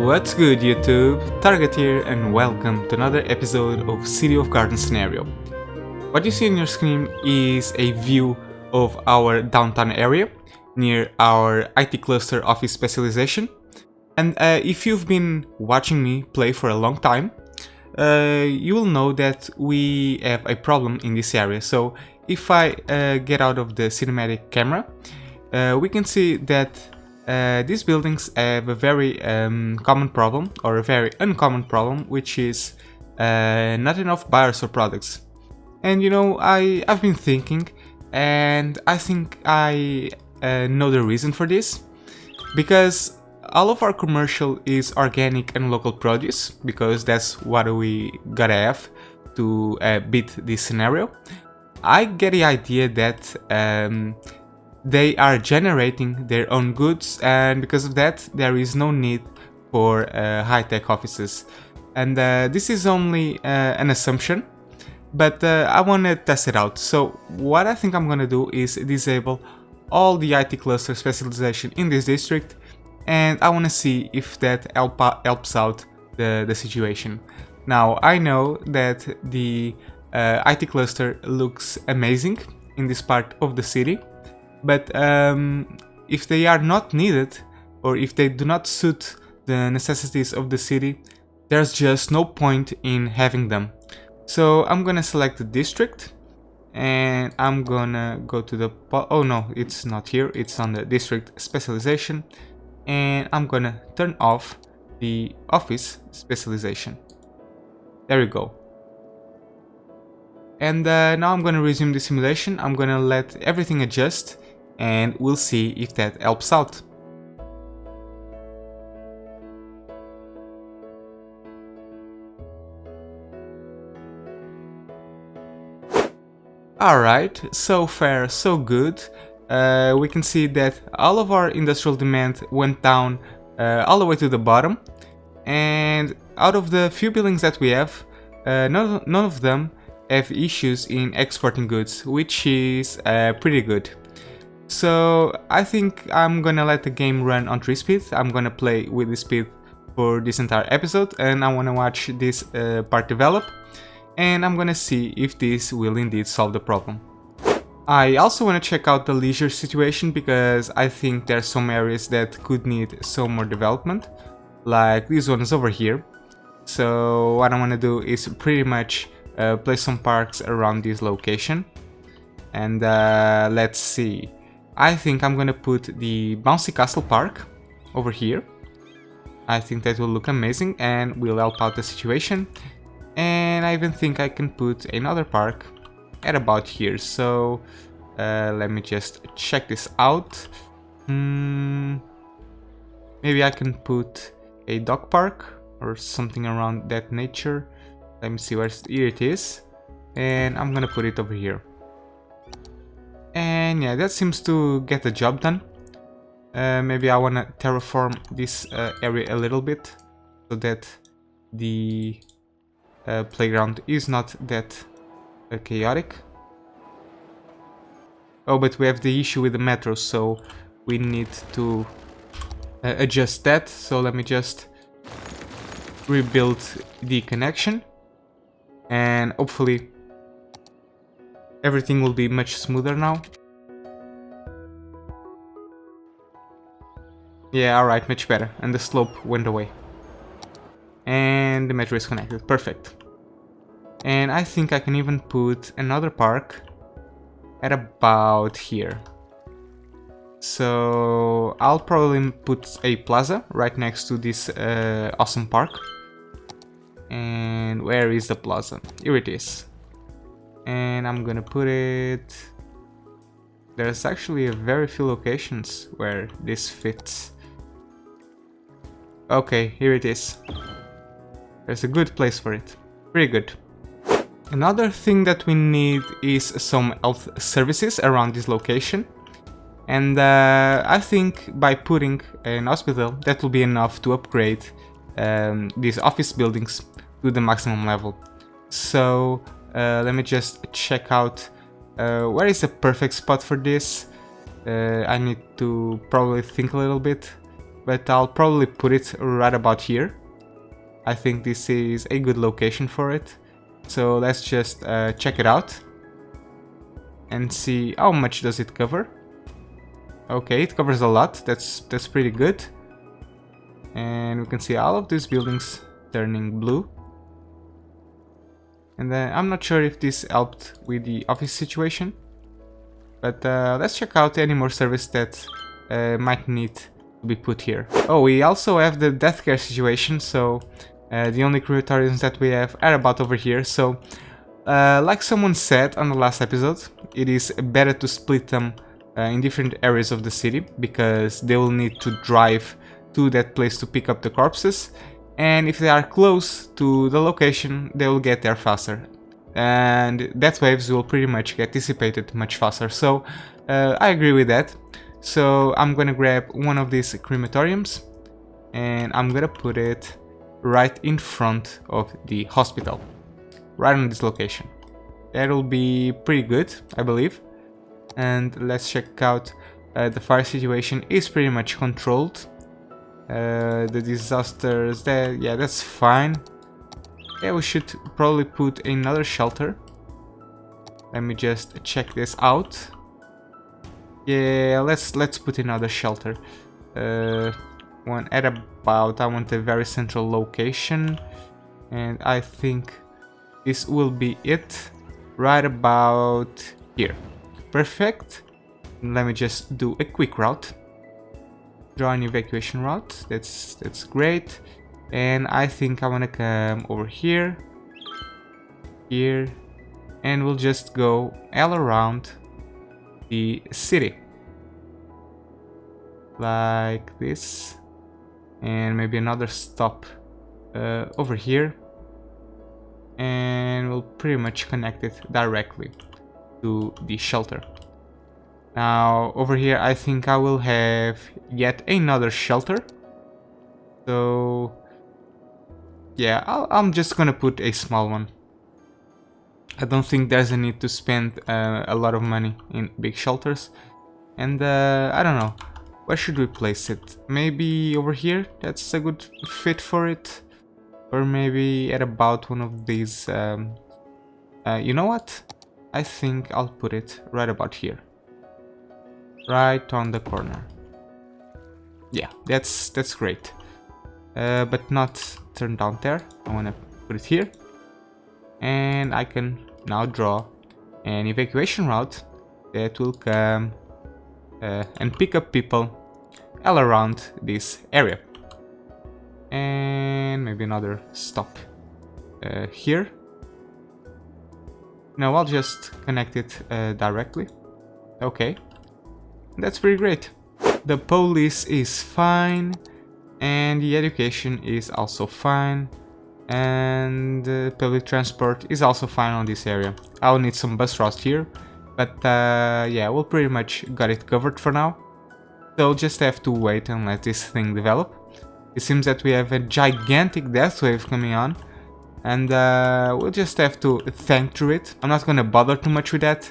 What's good YouTube? Target here and welcome to another episode of City of Garden Scenario. What you see on your screen is a view of our downtown area near our IT cluster office specialization. And if you've been watching me play for a long time, you will know that we have a problem in this area. So if I get out of the cinematic camera, we can see that these buildings have a very common problem, or a very uncommon problem, which is not enough buyers or products. And you know, I've been thinking, and I think I know the reason for this, because all of our commercial is organic and local produce, because that's what we gotta have to beat this scenario. I get the idea that they are generating their own goods, and because of that there is no need for high-tech offices. And this is only an assumption, but I want to test it out. So what I think I'm gonna do is disable all the IT cluster specialization in this district, and I want to see if that helps out the situation. Now I know that the IT cluster looks amazing in this part of the city, but if they are not needed, or if they do not suit the necessities of the city, there's just no point in having them. So I'm gonna select the district, and I'm gonna go to the oh no, it's not here, it's on the district specialization, and I'm gonna turn off the office specialization. There we go. And now I'm gonna resume the simulation. I'm gonna let everything adjust, and we'll see if that helps out. Alright, so far so good. We can see that all of our industrial demand went down all the way to the bottom, and out of the few buildings that we have, none of them have issues in exporting goods, which is pretty good. So I think I'm gonna let the game run on 3 speed. I'm gonna play with the speed for this entire episode, and I wanna watch this part develop, and I'm gonna see if this will indeed solve the problem. I also want to check out the leisure situation, because I think there are some areas that could need some more development, like these ones over here. So what I want to do is pretty much place some parks around this location, and let's see. I think I'm gonna put the Bouncy Castle Park over here. I think that will look amazing and will help out the situation. And I even think I can put another park at about here. So let me just check this out. Maybe I can put a dog park or something around that nature. Let me see, here it is, and I'm gonna put it over here. And yeah, that seems to get the job done. Maybe I wanna terraform this area a little bit, so that the playground is not that chaotic. Oh, but we have the issue with the metro, so we need to adjust that. So let me just rebuild the connection, and hopefully everything will be much smoother now. Yeah, alright, much better, and the slope went away. And the metro is connected, perfect. And I think I can even put another park at about here. So I'll probably put a plaza right next to this awesome park. And where is the plaza? Here it is. And I'm gonna put it... There's actually a very few locations where this fits. Okay, here it is. There's a good place for it. Pretty good. Another thing that we need is some health services around this location. And I think by putting an hospital, that will be enough to upgrade these office buildings to the maximum level. So let me just check out where is the perfect spot for this. I need to probably think a little bit. but I'll probably put it right about here. I think this is a good location for it. So let's just check it out and see how much does it cover. Okay, it covers a lot. That's pretty good. And we can see all of these buildings turning blue. And then I'm not sure if this helped with the office situation, but let's check out any more service that might need to be put here. Oh, we also have the deathcare situation, so the only crematoriums that we have are about over here. So like someone said on the last episode, it is better to split them in different areas of the city, because they will need to drive to that place to pick up the corpses, and if they are close to the location they will get there faster, and death waves will pretty much get dissipated much faster. So I agree with that. So I'm gonna grab one of these crematoriums and I'm gonna put it right in front of the hospital, right on this location. That'll be pretty good, I believe. And let's check out the fire situation is pretty much controlled. The disasters, yeah, that's fine. Yeah, we should probably put another shelter. Let me just check this out. Yeah, let's put another shelter. One at about, I want a very central location, and I think this will be it, right about here. Perfect. Let me just do a quick route. Draw an evacuation route. That's great. And I think I want to come over here, and we'll just go all around the city like this, and maybe another stop over here, and we'll pretty much connect it directly to the shelter. Now over here I think I will have yet another shelter. So yeah, I'm just gonna put a small one. I don't think there's a need to spend a lot of money in big shelters. And I don't know, where should we place it? Maybe over here, that's a good fit for it. Or maybe at about one of these, you know what? I think I'll put it right about here. Right on the corner. Yeah, that's great. But not turned down there. I want to put it here. And I can now draw an evacuation route that will come and pick up people all around this area. And maybe another stop here. No, I'll just connect it directly. Okay, that's pretty great. The police is fine, and the education is also fine, and public transport is also fine on this area. I'll need some bus routes here, but yeah, we'll pretty much got it covered for now. So just have to wait and let this thing develop. It seems that we have a gigantic death wave coming on, and we'll just have to think through it. I'm not gonna bother too much with that.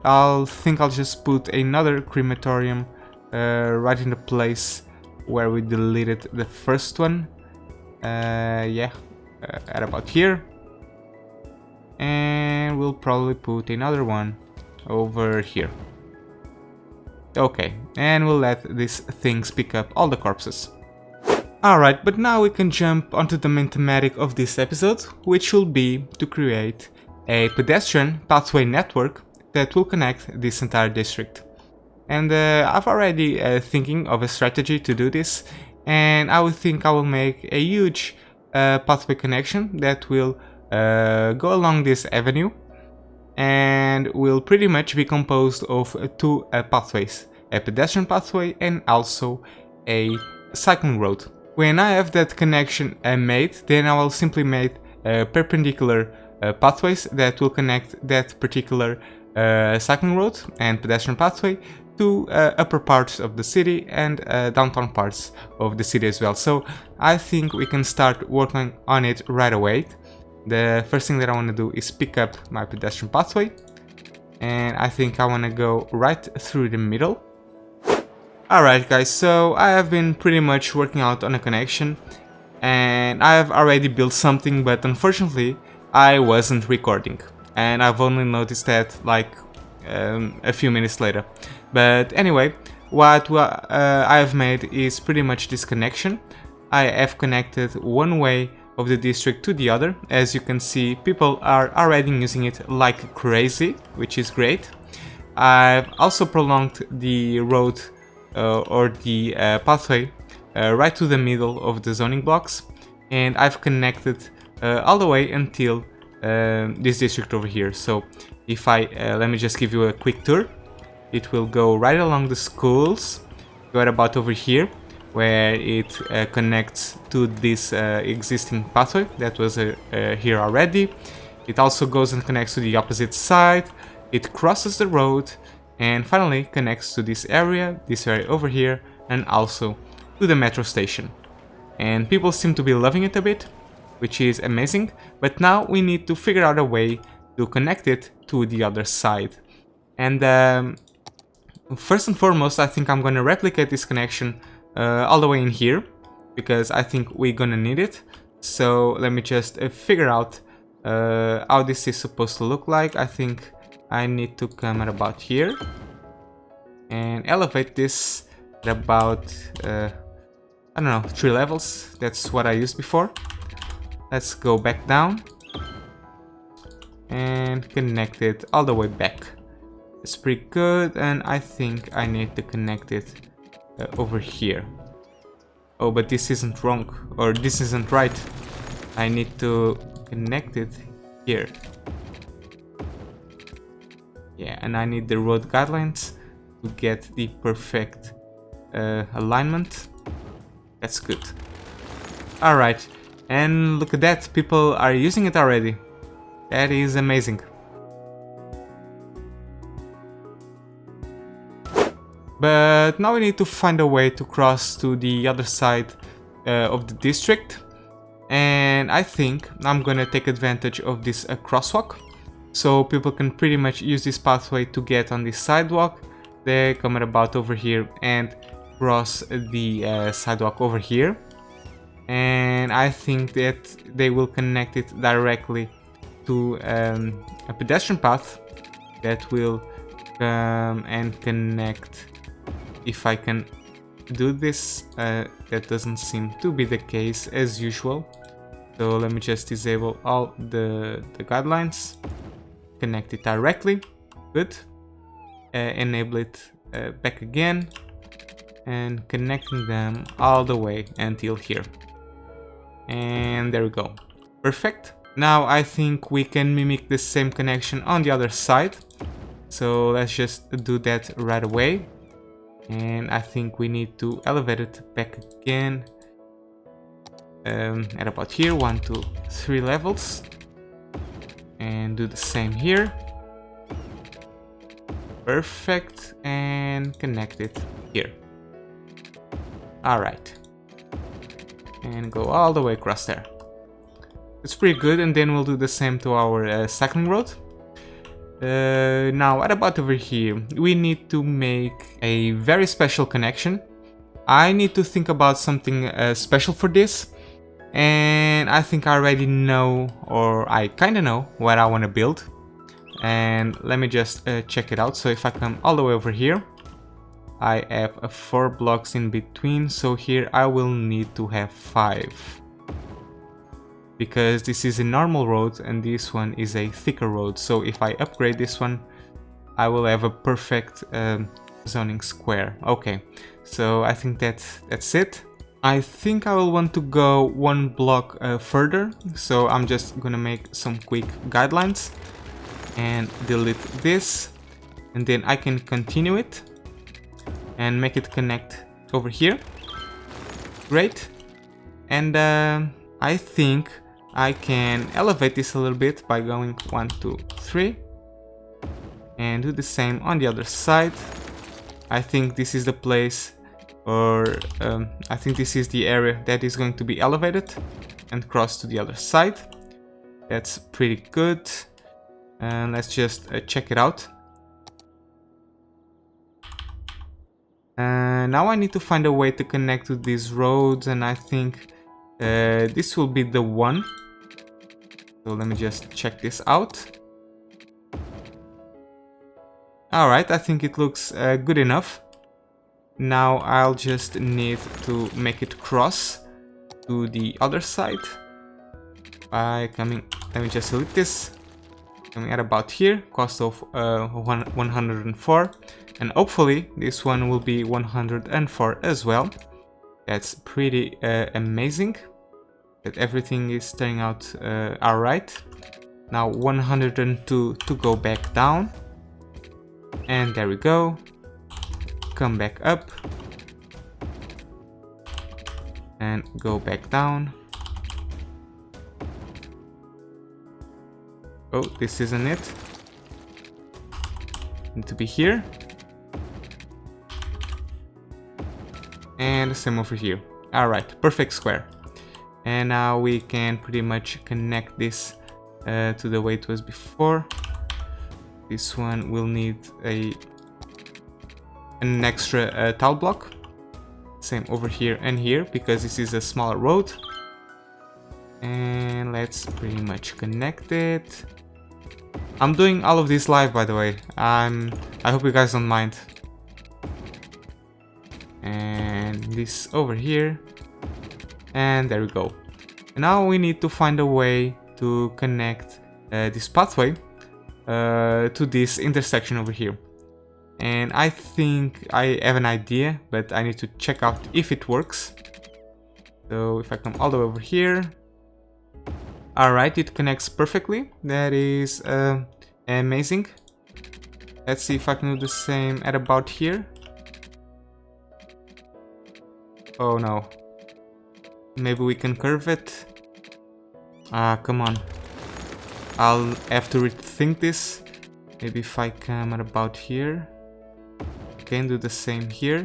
I'll just put another crematorium right in the place where we deleted the first one. Yeah, at about here. And we'll probably put another one over here. Okay, and we'll let these things pick up all the corpses. Alright, but now we can jump onto the main thematic of this episode, which will be to create a pedestrian pathway network that will connect this entire district. And I've already thinking of a strategy to do this, and I would think I will make a huge pathway connection that will go along this avenue, and will pretty much be composed of two pathways, a pedestrian pathway and also a cycling road. When I have that connection made, then I will simply make perpendicular pathways that will connect that particular cycling road and pedestrian pathway to upper parts of the city and downtown parts of the city as well. So I think we can start working on it right away. The first thing that I want to do is pick up my pedestrian pathway, and I think I want to go right through the middle. Alright guys, so I have been pretty much working out on a connection and I have already built something, but unfortunately I wasn't recording and I've only noticed that like a few minutes later. But anyway, what I have made is pretty much this connection. I have connected one way of the district to the other. As you can see, people are already using it like crazy, which is great. I've also prolonged the road or the pathway right to the middle of the zoning blocks, and I've connected all the way until this district over here. So if I let me just give you a quick tour. It will go right along the schools, right about over here, where it connects to this existing pathway that was here already. It also goes and connects to the opposite side. It crosses the road and finally connects to this area over here, and also to the metro station. And people seem to be loving it a bit, which is amazing, but now we need to figure out a way to connect it to the other side. And first and foremost, I think I'm gonna replicate this connection all the way in here, because I think we're gonna need it. So let me just figure out how this is supposed to look like. I think I need to come at about here and elevate this at about I don't know, 3 levels. That's what I used before. Let's go back down and connect it all the way back. It's pretty good, and I think I need to connect it over here. Oh, but this isn't wrong, or this isn't right. I need to connect it here. Yeah, and I need the road guidelines to get the perfect alignment. That's good. Alright, and look at that, people are using it already. That is amazing. But now we need to find a way to cross to the other side of the district. And I think I'm gonna take advantage of this crosswalk. So people can pretty much use this pathway to get on this sidewalk. They come about over here and cross the sidewalk over here. And I think that they will connect it directly to a pedestrian path that will come and connect. If I can do this, that doesn't seem to be the case as usual. So let me just disable all the guidelines. Connect it directly. Good. Enable it back again. And connecting them all the way until here. And there we go. Perfect. Now I think we can mimic the same connection on the other side. So let's just do that right away. And I think we need to elevate it back again at about here, 1, 2, 3 levels, and do the same here. Perfect, and connect it here. Alright, and go all the way across there. It's pretty good, and then we'll do the same to our cycling road. Now, at about over here, we need to make a very special connection. I need to think about something special for this, and I think I already know, or I kinda know, what I want to build. And let me just check it out. So if I come all the way over here, I have 4 blocks in between, so here I will need to have 5. Because this is a normal road and this one is a thicker road. So if I upgrade this one, I will have a perfect zoning square. Okay, so I think that's it. I think I will want to go 1 block further. So I'm just gonna make some quick guidelines and delete this. And then I can continue it and make it connect over here. Great. And I think I can elevate this a little bit by going 1, 2, 3 and do the same on the other side. I think this is the place, or I think this is the area that is going to be elevated and cross to the other side. That's pretty good. And let's just check it out. Now I need to find a way to connect to these roads, and I think this will be the one. So let me just check this out. Alright, I think it looks good enough. Now I'll just need to make it cross to the other side by coming, let me just select this, coming at about here, cost of 104, and hopefully this one will be 104 as well. That's pretty amazing that everything is turning out alright. Now 102 to go back down, and there we go. Come back up and go back down. Oh, this isn't it. Need to be here. And the same over here. Alright, perfect square. And now we can pretty much connect this to the way it was before. This one will need an extra tile block. Same over here and here, because this is a smaller road. And let's pretty much connect it. I'm doing all of this live, by the way. I hope you guys don't mind. And this over here. And there we go. And now we need to find a way to connect this pathway to this intersection over here. And I think I have an idea, but I need to check out if it works. So if I come all the way over here. Alright, it connects perfectly. That is amazing. Let's see if I can do the same at about here. Oh no. Maybe we can curve it. Ah, come on. I'll have to rethink this. Maybe if I come at about here. Can do the same here.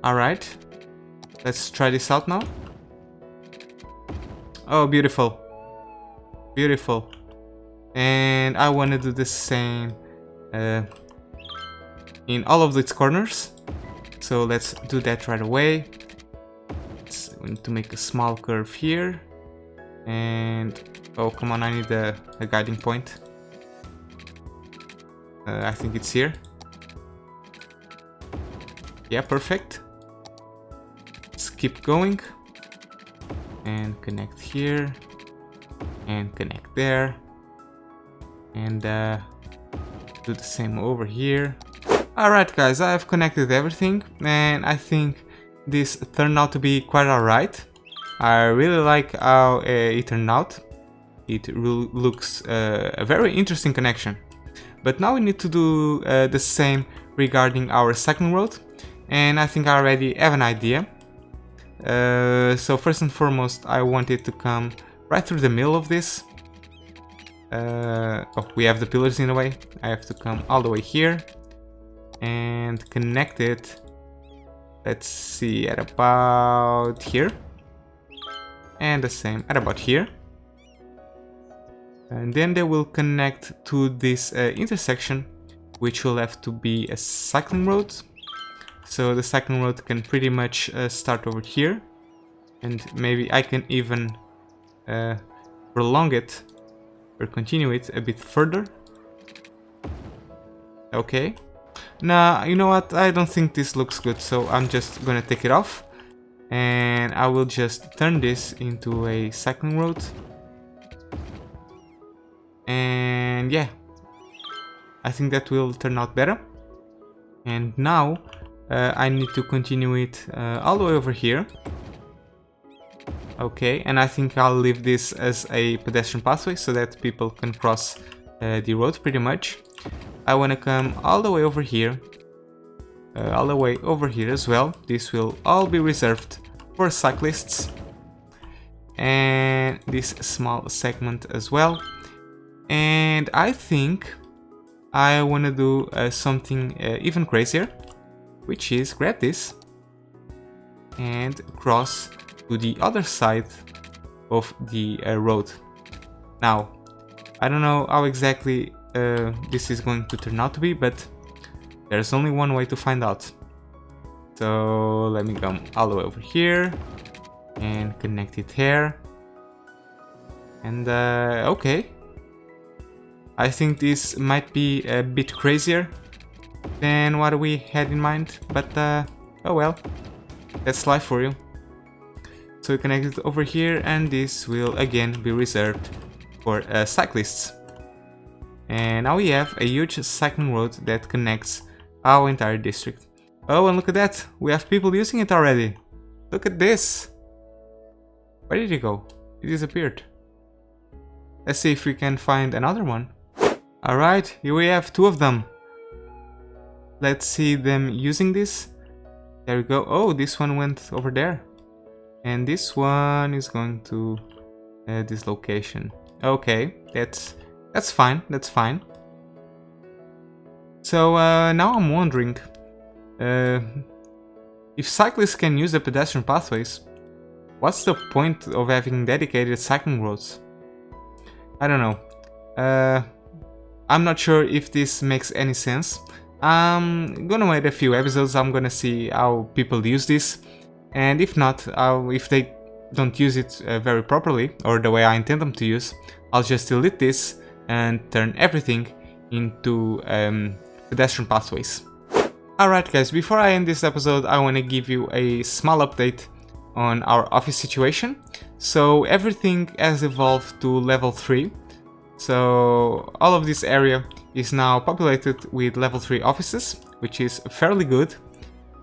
Alright. Let's try this out now. Oh, beautiful. Beautiful. And I want to do the same in all of its corners. So let's do that right away. We need to make a small curve here. And oh, come on, I need a guiding point. I think it's here. Yeah, perfect. Let's keep going. And connect here. And connect there. And do the same over here. Alright guys, I have connected everything. And I think this turned out to be quite alright. I really like how it turned out. It really looks a very interesting connection. But now we need to do the same regarding our second road, and I think I already have an idea. So first and foremost, I want it to come right through the middle of this. Oh, we have the pillars in the way. I have to come all the way here and connect it. Let's see, at about here. And the same at about here. And then they will connect to this intersection, which will have to be a cycling road. So the cycling road can pretty much start over here. And maybe I can even prolong it or continue it a bit further. Okay. Now, you know what? I don't think this looks good, so I'm just gonna take it off. And I will just turn this into a cycling road. And yeah, I think that will turn out better. And now I need to continue it all the way over here. Okay, and I think I'll leave this as a pedestrian pathway so that people can cross the road pretty much. I want to come all the way over here, all the way over here as well. This will all be reserved for cyclists. And this small segment as well. And I think I want to do something even crazier, which is grab this and cross to the other side of the road. Now, I don't know how exactly this is going to turn out to be, but There's only one way to find out. So let me come all the way over here and connect it here. And okay. I think this might be a bit crazier than what we had in mind, but oh well, that's life for you. So we connect it over here, and this will again be reserved for cyclists. And now we have a huge cycling road that connects our entire district. Oh, and look at that, we have people using it already. Look at this. Where did he go? He disappeared. Let's see if we can find another one. Alright, here we have 2 of them. Let's see them using this. There we go. Oh, this one went over there. And this one is going to this location. Okay, that's fine, that's fine. So now I'm wondering, if cyclists can use the pedestrian pathways, what's the point of having dedicated cycling roads? I don't know. I'm not sure if this makes any sense. I'm gonna wait a few episodes, I'm gonna see how people use this. And if not, if they don't use it very properly, or the way I intend them to use, I'll just delete this and turn everything into pedestrian pathways. Alright guys, before I end this episode, I want to give you a small update on our office situation. So everything has evolved to level 3. So all of this area is now populated with level 3 offices, which is fairly good.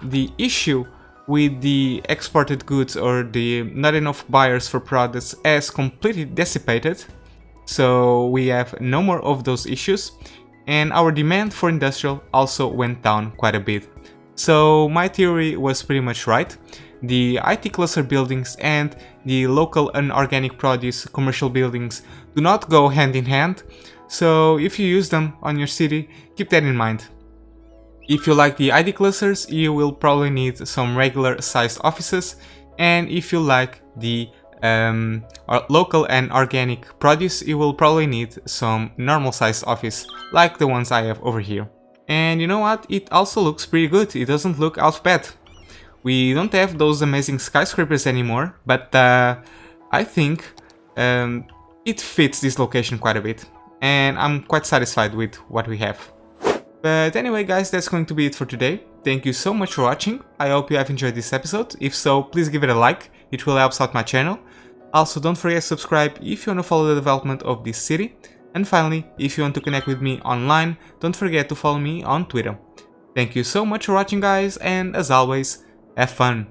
The issue with the exported goods or the not enough buyers for products has completely dissipated. So we have no more of those issues, and our demand for industrial also went down quite a bit. So my theory was pretty much right. The IT cluster buildings and the local unorganic produce commercial buildings do not go hand in hand, so if you use them on your city, keep that in mind. If you like the IT clusters, you will probably need some regular sized offices, and if you like the local and organic produce, you will probably need some normal sized office like the ones I have over here. And you know what, it also looks pretty good, it doesn't look half bad. We don't have those amazing skyscrapers anymore, but I think it fits this location quite a bit, and I'm quite satisfied with what we have. But anyway guys, that's going to be it for today. Thank you so much for watching, I hope you have enjoyed this episode. If so, please give it a like, it really helps out my channel. Also, don't forget to subscribe if you want to follow the development of this city. And finally, if you want to connect with me online, don't forget to follow me on Twitter. Thank you so much for watching guys, and as always, have fun!